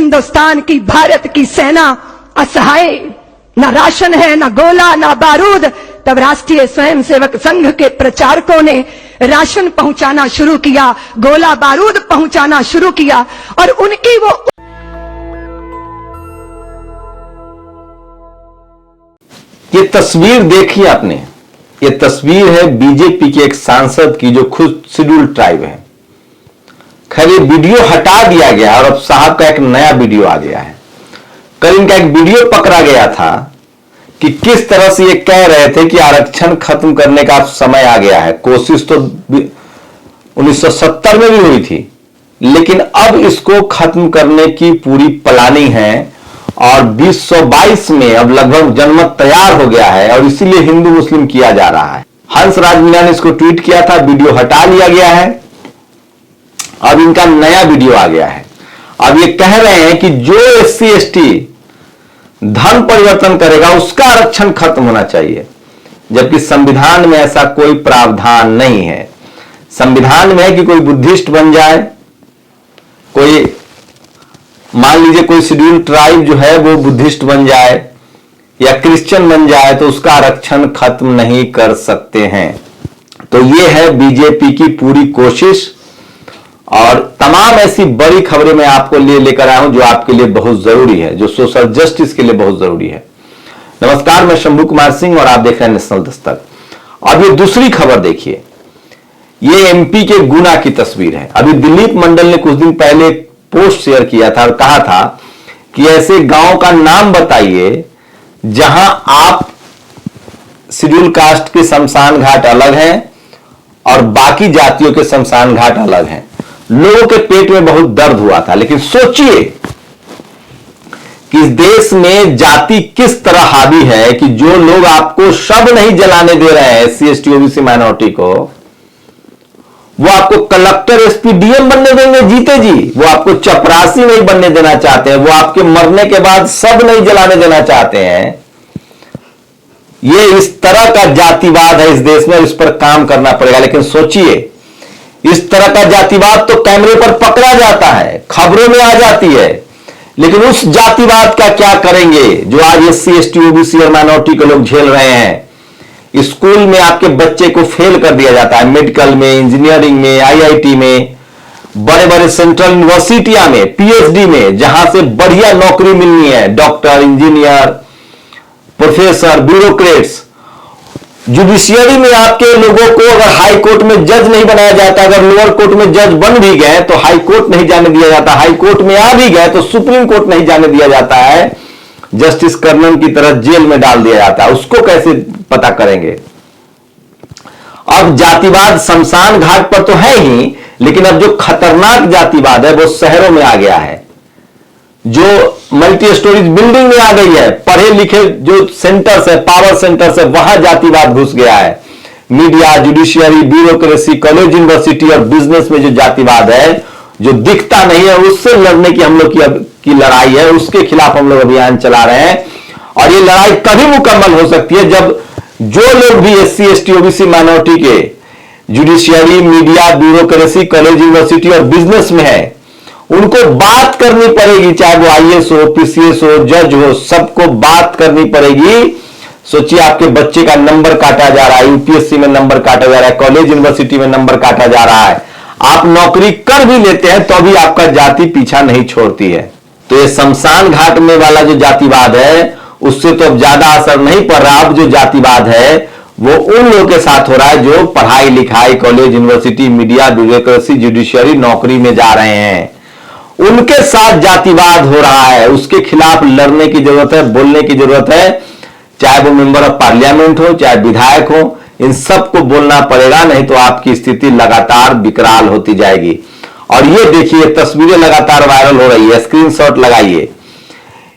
हिंदुस्तान की, भारत की सेना असहाय, न राशन है, न गोला, न बारूद। तब राष्ट्रीय स्वयंसेवक संघ के प्रचारकों ने राशन पहुंचाना शुरू किया, गोला बारूद पहुंचाना शुरू किया, और उनकी वो ये तस्वीर देखी आपने, ये तस्वीर है बीजेपी के एक सांसद की जो खुद शेड्यूल ट्राइब है। खैर ये वीडियो हटा दिया गया और अब साहब का एक नया वीडियो आ गया है। कल इनका एक वीडियो पकड़ा गया था कि किस तरह से ये कह रहे थे कि आरक्षण खत्म करने का समय आ गया है। कोशिश तो 1970 में भी हुई थी, लेकिन अब इसको खत्म करने की पूरी प्लानिंग है और 2022 में अब लगभग जनमत तैयार हो गया है और इसीलिए हिंदू मुस्लिम किया जा रहा है। हंसराज मीणा ने इसको ट्वीट किया था, वीडियो हटा लिया गया है, अब इनका नया वीडियो आ गया है। अब ये कह रहे हैं कि जो SC ST धर्म परिवर्तन करेगा उसका आरक्षण खत्म होना चाहिए, जबकि संविधान में ऐसा कोई प्रावधान नहीं है। संविधान में है कि कोई बुद्धिस्ट बन जाए, कोई मान लीजिए कोई शेड्यूल ट्राइब जो है वो बुद्धिस्ट बन जाए या क्रिश्चियन बन जाए तो उसका आरक्षण खत्म नहीं कर सकते हैं। तो ये है बीजेपी की पूरी कोशिश और तमाम ऐसी बड़ी खबरें मैं आपको लेकर आया हूं जो आपके लिए बहुत जरूरी है, जो सोशल जस्टिस के लिए बहुत जरूरी है। नमस्कार, मैं शंभू कुमार सिंह और आप देख रहे हैं नेशनल दस्तक। अब ये दूसरी खबर देखिए, ये MP के गुना की तस्वीर है। अभी दिलीप मंडल ने कुछ दिन पहले पोस्ट शेयर किया था और कहा था कि ऐसे गांव का नाम बताइए जहां आप शेड्यूल कास्ट के शमशान घाट अलग हैं और बाकी जातियों के शमशान घाट अलग हैं। लोगों के पेट में बहुत दर्द हुआ था, लेकिन सोचिए कि इस देश में जाति किस तरह हावी है कि जो लोग आपको शव नहीं जलाने दे रहे हैं SC ST OBC माइनॉरिटी को, वो आपको कलेक्टर SP DM बनने देंगे जीते जी। वो आपको चपरासी नहीं बनने देना चाहते हैं, वो आपके मरने के बाद शव नहीं जलाने देना चाहते हैं। ये इस तरह का जातिवाद है इस देश में और इस पर काम करना पड़ेगा। लेकिन सोचिए, इस तरह का जातिवाद तो कैमरे पर पकड़ा जाता है, खबरों में आ जाती है, लेकिन उस जातिवाद का क्या करेंगे जो आज SC ST OBC और माइनॉरिटी के लोग झेल रहे हैं। स्कूल में आपके बच्चे को फेल कर दिया जाता है, मेडिकल में, इंजीनियरिंग में, IIT में, बड़े बड़े सेंट्रल यूनिवर्सिटियां में, PhD में, जहां से बढ़िया नौकरी मिलनी है, doctor, engineer, professor, bureaucrats. Judiciary में आपके लोगों को अगर हाई कोर्ट में जज नहीं बनाया जाता, अगर लोअर कोर्ट में जज बन भी गए तो हाई कोर्ट नहीं जाने दिया जाता, हाई कोर्ट में आ भी गए तो सुप्रीम कोर्ट नहीं जाने दिया जाता है, जस्टिस कर्णन की तरह जेल में डाल दिया जाता है। उसको कैसे पता करेंगे। अब जातिवाद शमशान घाट पर तो है ही, लेकिन अब जो खतरनाक जातिवाद है वो शहरों में आ गया है, जो मल्टी स्टोरीज बिल्डिंग में आ गई है। पढ़े लिखे जो सेंटर्स है, पावर सेंटर्स है, वहां जातिवाद घुस गया है। Media, judiciary, bureaucracy, college, university और बिजनेस में जो जातिवाद है, जो दिखता नहीं है, उससे लड़ने की हम लोग की लड़ाई है, उसके खिलाफ हम लोग अभियान चला रहे हैं। और ये लड़ाई तभी मुकम्मल हो सकती है जब जो लोग भी SC ST OBC माइनॉरिटी के judiciary, media, bureaucracy, college, university और बिजनेस में है, उनको बात करनी पड़ेगी, चाहे वो IAS हो, PCS हो, जज हो, सबको बात करनी पड़ेगी। सोचिए, आपके बच्चे का नंबर काटा जा रहा है, UPSC में नंबर काटा जा रहा है, कॉलेज, यूनिवर्सिटी में नंबर काटा जा रहा है, आप नौकरी कर भी लेते हैं तो भी आपका जाति पीछा नहीं छोड़ती है। तो ये शमशान घाट में वाला जो जातिवाद है उससे तो अब ज्यादा असर नहीं पड़ रहा। अब जो जातिवाद है वो उन लोगों के साथ हो रहा है जो पढ़ाई लिखाई, college, university, media, bureaucracy, judiciary, नौकरी में जा रहे हैं, उनके साथ जातिवाद हो रहा है। उसके खिलाफ लड़ने की जरूरत है, बोलने की जरूरत है, चाहे वो मेंबर ऑफ पार्लियामेंट हो, चाहे विधायक हो, इन सबको बोलना पड़ेगा, नहीं तो आपकी स्थिति लगातार विकराल होती जाएगी। और ये देखिए, तस्वीरें लगातार वायरल हो रही है, स्क्रीनशॉट लगाइए।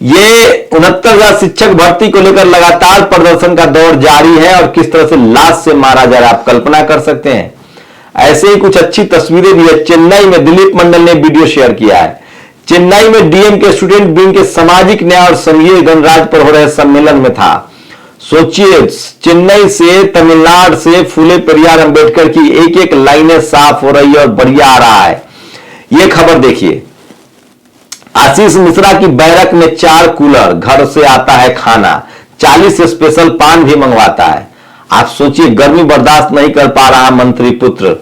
ये 69,000 शिक्षक भर्ती को लेकर लगातार प्रदर्शन का दौर जारी है और किस तरह से लाश से मारा जा रहा है आप कल्पना कर सकते हैं। ऐसे ही कुछ अच्छी तस्वीरें भी है। चेन्नई में दिलीप मंडल ने वीडियो शेयर किया है। चेन्नई में DM के स्टूडेंट विंग के सामाजिक न्याय और संघीय गणराज्य पर हो रहे सम्मेलन में था। सोचिए, चेन्नई से, तमिलनाडु से फूले पेरियार अंबेडकर की एक एक लाइनें साफ हो रही है और बढ़िया आ रहा है। यह खबर देखिए। आशीष मिश्रा की बैरक में 4 कूलर, घर से आता है खाना, 40 स्पेशल पान भी मंगवाता है। आप सोचिए, गर्मी बर्दाश्त नहीं कर पा रहा मंत्री पुत्र।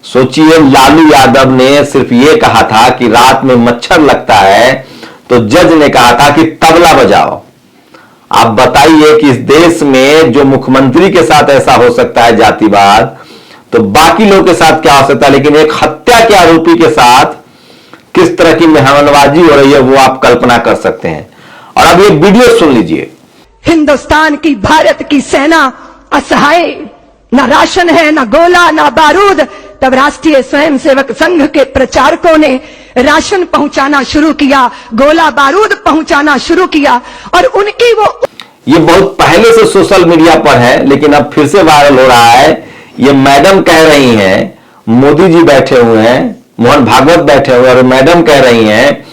सोचिए, लालू यादव ने सिर्फ ये कहा था कि रात में मच्छर लगता है तो जज ने कहा था कि तबला बजाओ। आप बताइए कि इस देश में जो मुख्यमंत्री के साथ ऐसा हो सकता है जातिवाद, तो बाकी लोगों के साथ क्या हो सकता है। लेकिन एक हत्या के आरोपी के साथ किस तरह की मेहमानबाजी हो रही है वो आप कल्पना कर सकते हैं। और अब ये वीडियो सुन लीजिए। हिंदुस्तान की, भारत की सेना असहाय, न राशन है, न गोला, न बारूद। तब राष्ट्रीय स्वयंसेवक संघ के प्रचारकों ने राशन पहुंचाना शुरू किया, गोला बारूद पहुंचाना शुरू किया। और उनकी वो, ये बहुत पहले से सोशल मीडिया पर है लेकिन अब फिर से वायरल हो रहा है। ये मैडम कह रही हैं, मोदी जी बैठे हुए हैं, मोहन भागवत बैठे हुए, और मैडम कह रही हैं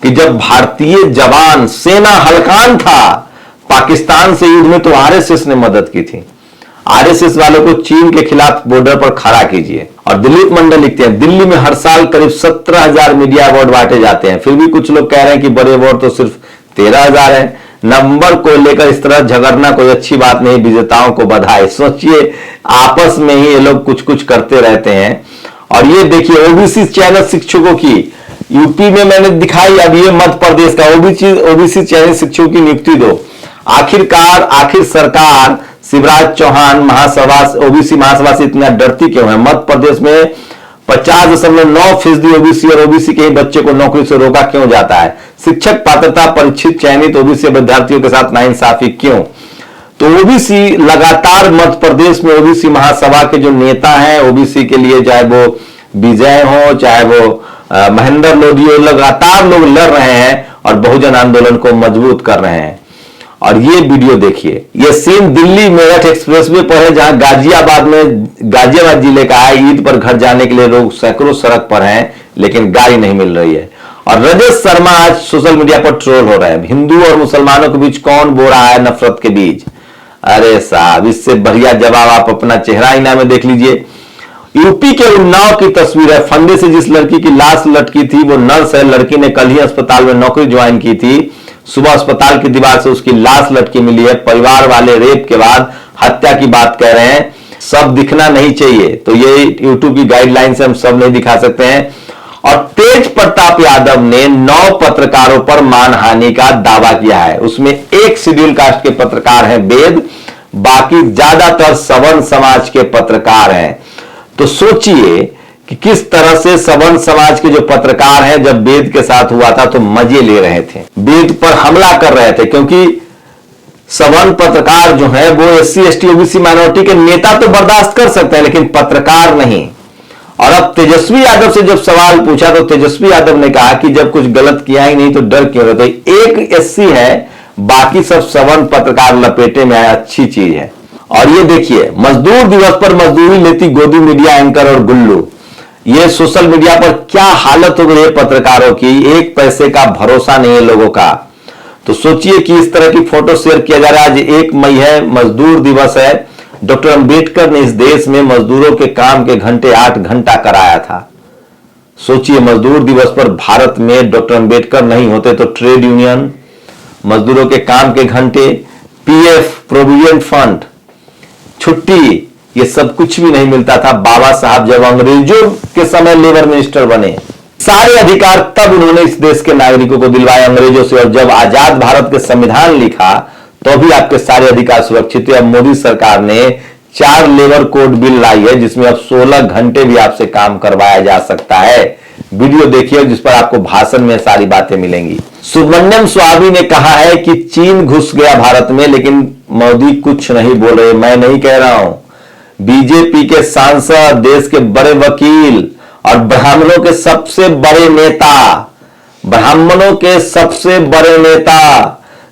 कि जब भारतीय जवान, सेना हलकान था पाकिस्तान से युद्ध में, तो आरएसएस ने मदद की थी। आरएसएस वालों को चीन के खिलाफ बॉर्डर पर खड़ा कीजिए। और दिलीप मंडल लिखते हैं, दिल्ली में हर साल करीब 17,000 मीडिया अवार्ड बांटे जाते हैं, फिर भी कुछ लोग कह रहे हैं कि बड़े अवार्ड तो सिर्फ 13,000 है। नंबर को लेकर इस तरह झगड़ना कोई अच्छी बात नहीं, विजेताओं को बधाई। सोचिए, आपस में ही ये लोग कुछ कुछ करते रहते हैं। और ये देखिए, ओबीसी चयनित शिक्षकों की यूपी में मैंने दिखाई, अब ये मध्य प्रदेश का ओबीसी चयनित शिक्षकों की नियुक्ति दो। आखिर सरकार शिवराज चौहान महासभा, ओबीसी महासभा से इतना डरती क्यों है। मध्य प्रदेश में 50.9% ओबीसी और ओबीसी के ही बच्चे को नौकरी से रोका क्यों जाता है। शिक्षक पात्रता परीक्षित चयनित ओबीसी विद्यार्थियों के साथ नाइंसाफी क्यों। तो ओबीसी लगातार मध्य प्रदेश में ओबीसी महासभा के जो नेता हैं, ओबीसी के लिए, चाहे वो विजय हो, चाहे वो महेंद्र लोधी हो, लगातार लोग लड़ रहे हैं और बहुजन आंदोलन को मजबूत कर रहे हैं। और ये वीडियो देखिए, ये सीन दिल्ली मेरठ एक्सप्रेसवे पर है, जहां गाजियाबाद जिले का है। ईद पर घर जाने के लिए लोग सैकड़ों सड़क पर हैं, लेकिन गाड़ी नहीं मिल रही है। और रजत शर्मा आज सोशल मीडिया पर ट्रोल हो रहे हैं, हिंदू और मुसलमानों के बीच कौन बो रहा है नफरत के बीज। अरे साहब, इससे बढ़िया जवाब आप अपना चेहरा आईना में देख लीजिए। यूपी के उन्नाव की तस्वीर है, फंदे से जिस लड़की की लाश लटकी थी वो नर्स है। लड़की ने कल ही अस्पताल में नौकरी ज्वाइन की थी। सुबह अस्पताल की दीवार से उसकी लाश लटकी मिली है। परिवार वाले रेप के बाद हत्या की बात कह रहे हैं। सब दिखना नहीं चाहिए, तो ये यूट्यूब की गाइडलाइन से हम सब नहीं दिखा सकते हैं। और तेज प्रताप यादव ने 9 पत्रकारों पर मानहानि का दावा किया है। उसमें एक शेड्यूल कास्ट के पत्रकार हैं वेद, बाकी ज्यादातर सवर्ण समाज के पत्रकार हैं। तो सोचिए कि किस तरह से सवर्ण समाज के जो पत्रकार हैं, जब वेद के साथ हुआ था तो मजे ले रहे थे, वेद पर हमला कर रहे थे। क्योंकि सवर्ण पत्रकार जो है वो एससी एसटी ओबीसी माइनॉरिटी के नेता तो बर्दाश्त कर सकते हैं, लेकिन पत्रकार नहीं। और अब तेजस्वी यादव से जब सवाल पूछा तो तेजस्वी यादव ने कहा कि जब कुछ गलत किया ही नहीं तो डर क्यों रहे। तो एक एससी है, बाकी सब सवर्ण पत्रकार लपेटे में आए, अच्छी चीज है। और ये देखिए, मजदूर दिवस पर मजदूरी लेती गोदी मीडिया एंकर और गुल्लू। ये सोशल मीडिया पर क्या हालत हो गई है पत्रकारों की, एक पैसे का भरोसा नहीं है लोगों का। तो सोचिए कि इस तरह की फोटो शेयर किया जा रहा है। आज 1 मई है, मजदूर दिवस है। डॉक्टर अंबेडकर ने इस देश में मजदूरों के काम के घंटे 8 घंटा कराया था। सोचिए, मजदूर दिवस पर भारत में डॉक्टर अंबेडकर नहीं होते तो ट्रेड यूनियन, मजदूरों के काम के घंटे, पीएफ, प्रोविडेंट फंड, छुट्टी, ये सब कुछ भी नहीं मिलता था। बाबा साहब जब अंग्रेजों के समय लेबर मिनिस्टर बने, सारे अधिकार तब उन्होंने इस देश के नागरिकों को दिलवाए अंग्रेजों से। और जब आजाद भारत के संविधान लिखा तो भी आपके सारे अधिकार सुरक्षित थे। अब मोदी सरकार ने 4 लेबर कोड बिल लाई है, जिसमें अब 16 घंटे भी आपसे काम करवाया जा सकता है। वीडियो देखिए जिस पर आपको भाषण में सारी बातें मिलेंगी। सुब्रमण्यम स्वामी ने कहा है कि चीन घुस गया भारत में, लेकिन मोदी कुछ नहीं बोल रहे। मैं नहीं कह रहा हूं, बीजेपी के सांसद, देश के बड़े वकील और ब्राह्मणों के सबसे बड़े नेता,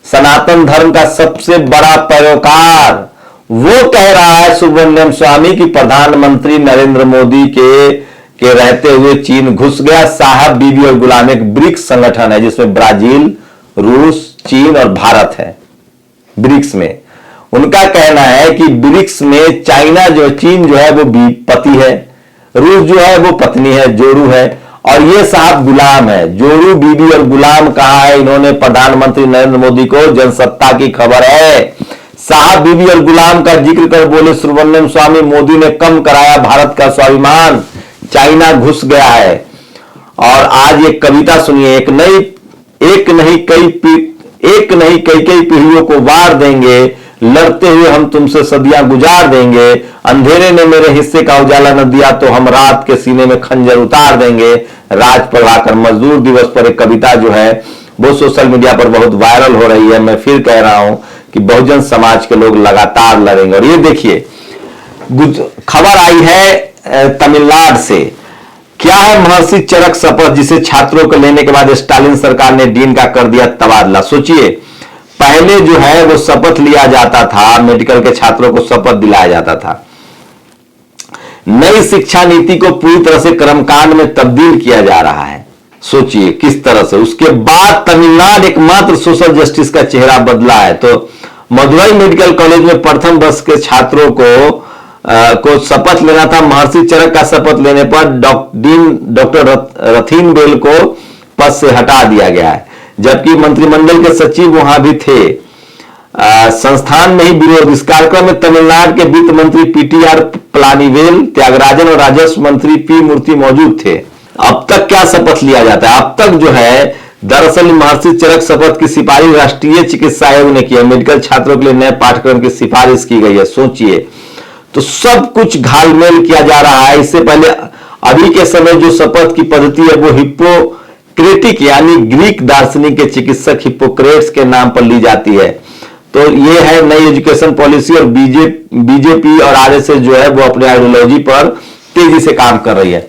सनातन धर्म का सबसे बड़ा पैरोकार, वो कह रहा है सुब्रमण्यम स्वामी कि प्रधानमंत्री नरेंद्र मोदी के रहते हुए चीन घुस गया। साहब, बीबी और गुलाम एक ब्रिक्स संगठन है जिसमें ब्राजील, रूस, चीन और भारत है। ब्रिक्स में उनका कहना है कि ब्रिक्स में चीन जो है वो पति है, रूस जो है वो पत्नी है, जोरू है, और ये साहब गुलाम है। जोरू बीबी और गुलाम कहा है इन्होंने प्रधानमंत्री नरेंद्र मोदी को, जनसत्ता की खबर है। साहब बीबी और गुलाम का जिक्र कर बोले सुब्रमण्यम स्वामी, मोदी ने कम कराया भारत का स्वाभिमान, चाइना घुस गया है। और आज एक कविता सुनिए, एक नहीं कई पीढ़ियों को वार देंगे, लड़ते हुए हम तुमसे सदियां गुजार देंगे, अंधेरे ने मेरे हिस्से का उजाला न दिया तो हम रात के सीने में खंजर उतार देंगे। राज प्रभाकर मजदूर दिवस पर एक कविता जो है वो सोशल मीडिया पर बहुत वायरल हो रही है। मैं फिर कह रहा हूं कि बहुजन समाज के लोग लगातार लड़ेंगे। और ये देखिए खबर आई है तमिलनाडु से, क्या है महर्षि चरक शपथ, जिसे छात्रों को लेने के बाद स्टालिन सरकार ने डीन का कर दिया तबादला। सोचिए, पहले जो है वो शपथ लिया जाता था, मेडिकल के छात्रों को शपथ दिलाया जाता था। नई शिक्षा नीति को पूरी तरह से कर्मकांड में तब्दील किया जा रहा है। सोचिए किस तरह से। उसके बाद तमिलनाडु एकमात्र सोशल जस्टिस का चेहरा बदला है। तो मदुरई मेडिकल कॉलेज में प्रथम वर्ष के छात्रों को शपथ लेना था। महर्षि चरक का शपथ लेने पर डॉक्टर रथीन बेल को पद से हटा दिया गया है, जबकि मंत्रिमंडल के सचिव वहां भी थे। संस्थान में ही विरोध। इस कार्यक्रम में तमिलनाडु के वित्त मंत्री पीटीआर पलानीवेल, त्यागराजन और राजस्व मंत्री पी मूर्ति मौजूद थे। अब तक क्या शपथ लिया जाता है? अब तक जो है दरअसल महर्षि चरक शपथ की सिफारिश राष्ट्रीय चिकित्सा आयोग ने की है। मेडिकल छात्रों के लिए नए पाठ्यक्रम की सिफारिश की गई है। सोचिए, तो सब कुछ घालमेल किया जा रहा है। इससे पहले अभी के समय जो शपथ की पद्धति है वो हिप्पोक्रेटिक यानी ग्रीक दार्शनिक के चिकित्सक हिप्पोक्रेट्स के नाम पर ली जाती है। तो ये है नई एजुकेशन पॉलिसी। और बीजेपी और आरएसएस जो है वो अपने आइडियोलॉजी पर तेजी से काम कर रही है।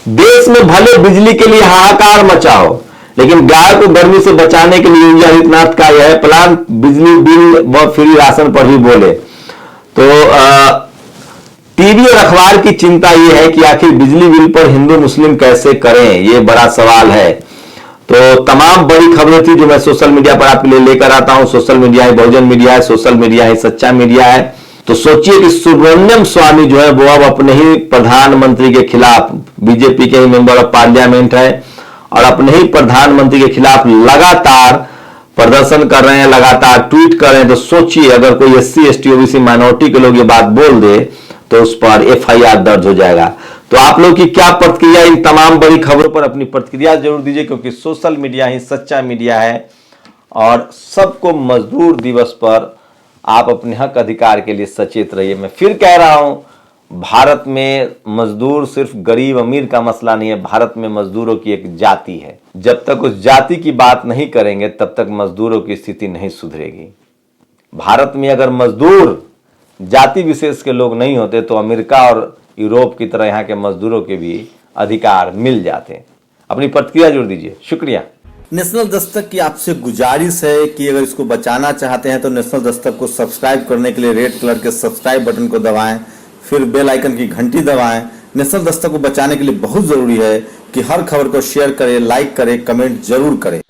देश में भले बिजली के लिए हाहाकार मचा हो, लेकिन गाय को गर्मी से बचाने के लिए योगी आदित्यनाथ का यह प्लान बिजली बिल व फ्री राशन पर भी बोले। तो टीवी और अखबार की चिंता यह है कि आखिर बिजली बिल पर हिंदू मुस्लिम कैसे करें, यह बड़ा सवाल है। तो तमाम बड़ी खबरें थी जो मैं सोशल मीडिया पर आपके लिए लेकर आता हूं। सोशल मीडिया ही बहुजन मीडिया है, सोशल मीडिया ही सच्चा मीडिया है। तो सोचिए कि सुब्रमण्यम स्वामी जो है वो अब अपने ही प्रधानमंत्री के खिलाफ, बीजेपी के ही मेंबर ऑफ पार्लियामेंट है और अपने ही प्रधानमंत्री के खिलाफ लगातार प्रदर्शन कर रहे हैं, लगातार ट्वीट कर रहे हैं। तो सोचिए अगर कोई SC ST OBC माइनॉरिटी के लोग ये बात बोल दे तो उस पर FIR दर्ज हो जाएगा। तो आप लोग की क्या प्रतिक्रिया इन तमाम बड़ी खबरों पर? अपनी प्रतिक्रिया जरूर दीजिए, क्योंकि सोशल मीडिया ही सच्चा मीडिया है। और सबको मजदूर दिवस पर आप अपने हक अधिकार के लिए सचेत रहिए। मैं फिर कह रहा हूं, भारत में मजदूर सिर्फ गरीब अमीर का मसला नहीं है, भारत में मजदूरों की एक जाति है। जब तक उस जाति की बात नहीं करेंगे तब तक मजदूरों की स्थिति नहीं सुधरेगी। भारत में अगर मजदूर जाति विशेष के लोग नहीं होते तो अमेरिका और यूरोप की तरह यहाँ के मजदूरों के भी अधिकार मिल जाते। अपनी प्रतिक्रिया जोड़ दीजिए। शुक्रिया। नेशनल दस्तक की आपसे गुजारिश है कि अगर इसको बचाना चाहते हैं तो नेशनल दस्तक को सब्सक्राइब करने के लिए रेड कलर के सब्सक्राइब बटन को दबाएं, फिर बेल आइकन की घंटी दबाएं। नेशनल दस्तक को बचाने के लिए बहुत जरूरी है कि हर खबर को शेयर करें, लाइक करें, कमेंट जरूर करें।